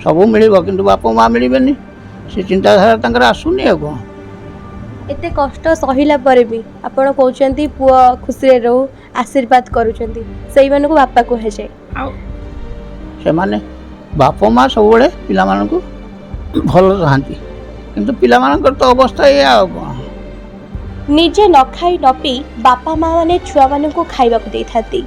सब मिल कि बापा माँ मिलबेनि से चिंताधारा तंकर आसुनी आ कौन एते कष्ट सहिला परे भी आपण कहउचंती पुआ खुशी रे रहू आशीर्वाद करूचंती सेई मानकु बापा कहे जाय से माने बापा माँ सब बड़े पिला मानकु भल चाहती किंतु पिला मानकर तो अवस्था ये आ कौन निजे न खाई न पी बापा माँ माने छुआ मानकु खाइबाकु देइथांती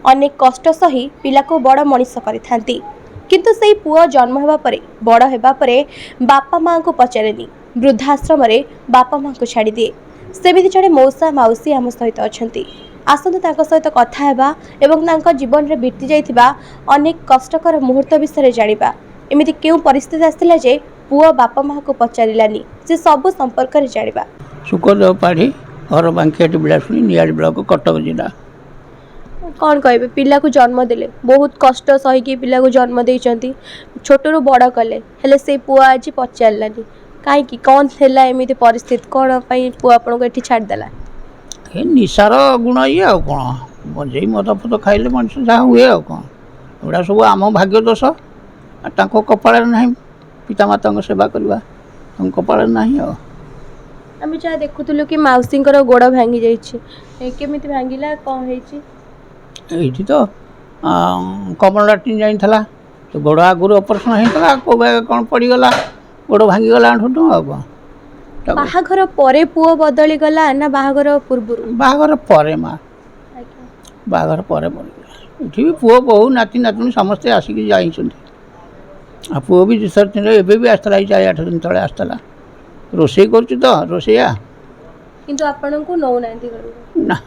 अनेक कष्ट सही पिला को बड़ मनीष करिथांती किंतु सेई पुआ जन्म हेबा परे बड़ हेबा परे बापा माँ को पचारेनी वृद्धाश्रम रे बापा माँ को छाड़ी दिए सेमिति जड़े मौसा माउसी आम सहित अछंती आसंतु तांको सहित कथा हेबा एवं तांको जीवन रे बीती जाइथिबा अनेक कष्टकर मुहूर्त विषय जानिबा एमिति केउ परिस्थिति आसिला जे पुआ बापा माँ को पचारिलानी से सब संपर्क रे जानिबा सुखदेव पाढ़ी घर बांकियाटी बिलासुनी नियाड़ी ब्लॉक कटक जिला कौन कहे पिला को जन्म देले बहुत कष्ट सही पिला को जन्म देइचंती छोटरू बड़ कले हेले से पुआ आज पचारलानी कहीं कौन थेला एमिति परिस्थिति कौन पई पुआ आपन को एठी छाड़ देला ए निशार गुण ये आ कौन बजे मद फद खाइले मनुष्य जहाँ हुए आ कौन एगुड़ा सब आम भाग्य दोष कपाल ना पितामाता सेवा करवा कपाल ना आम जहाँ देखुलु कि मौसी गोड़ भांगी जाइए केमिति भांगिला कौन होइछि ये तो कमल लाट्रिन जाइला तो गोड़ आगुरी ऑपरेशन होता कौन पड़गला गोड़ भांगीगला बाहाघर परे पुओ बदली गला ना बाहाघर पूर्व बाहाघर पर माँ बाहाघर पर ये भी पुओ बहु नाती नातुणी समस्ते आसिक जाइंट आ पुओ भी दिशर दिन एवं भी आसला 4-8 दिन तले आसला रोषे कर रोषैया किंतु आपण को नौ नांती ना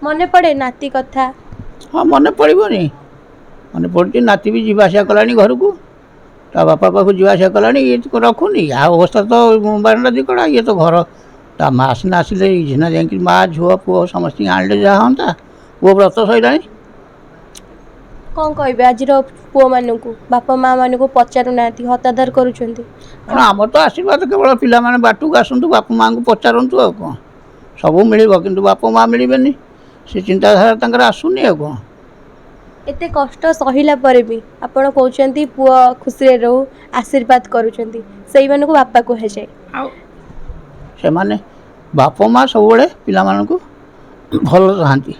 मने पड़े नाती कथा हाँ मन पड़ोनी मन पड़ी नाती भी जीवासा कला घर को ता बापा पाक जीवासा कला ये रखुनी आ अवस्था तो बारंडा दिकड़ा ये तो घर ता माँ सीना आसिले झीना जाकि माँ झुआ पुओ समस्त आने जहाँ हाँ पुओ व्रत सैला कौन कहे आज पुओ मान को बापा माँ मान को पचारू ना हताधार करुँच आम तो आशीर्वाद केवल पिला माने बाटू आसतु बापा माँ को पचारतु आ कौन सब मिल कि बापा माँ मिलबेनि से चिंताधारा तंकर आसुनी आ कौन एते कष्ट सहिला परे भी आपण कहउचंती पुआ खुशी रे रहू आशीर्वाद करूचंती सेई मानकु बापा कहे जाय से माने बापा माँ सब बड़े पिला मानकु भल चाहती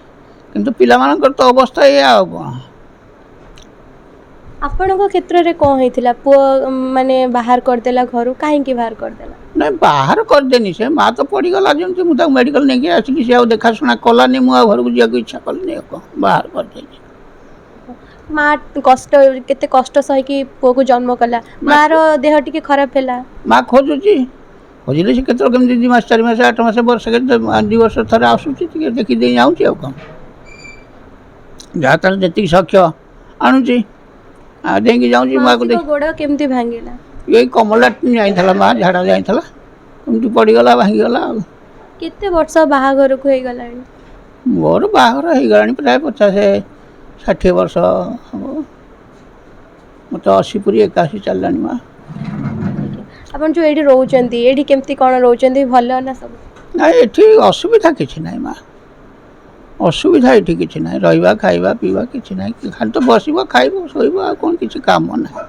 किंतु पिला मानकर तो अवस्था ये आ कौन आपण क्षेत्र रे कौन होइथिला पुआ माने बाहर कर देला घर काहे बाहर कर देला नहीं बाहर करदेनी से माँ तो पड़गला जमी मुझे मेडिकल नहीं आसली से देखाशुना कलानी मुझे घर को जाक इच्छा कली बाहर करदे माँ कष्ट केते कष्ट सही पुआ को जन्म कला माँ रो देह टिके खराब हैला माँ खोजुची खोजिले से केत केमती 2 मास 4 मास 8 मास वर्ष के 2 वर्ष थे आसूची देखी दे जाऊँगी आ कौन जहाँ तर जी सक्य आणुची देंगी जाऊँगी माँ को देख गोड़ केमती भांगिला यही कमल लाट्रिन जाइला माँ झाड़ा जाइला कमती पड़गला भांगीगला केते वर्ष बाहाघर को हे गलानी मोर बाहाघर हो गला प्राय 50-60 वर्ष हम मत 80 पूरी 81 चलला माँ अपन जो एडी रोचंती एडी केमती कोन रोचंती भलो ना सब ना ये असुविधा किसी ना माँ असुविधा ये किसी ना रहा खाइबा पीवा किसी ना खाली तो बसब खाइब शोब कौन किसी काम ना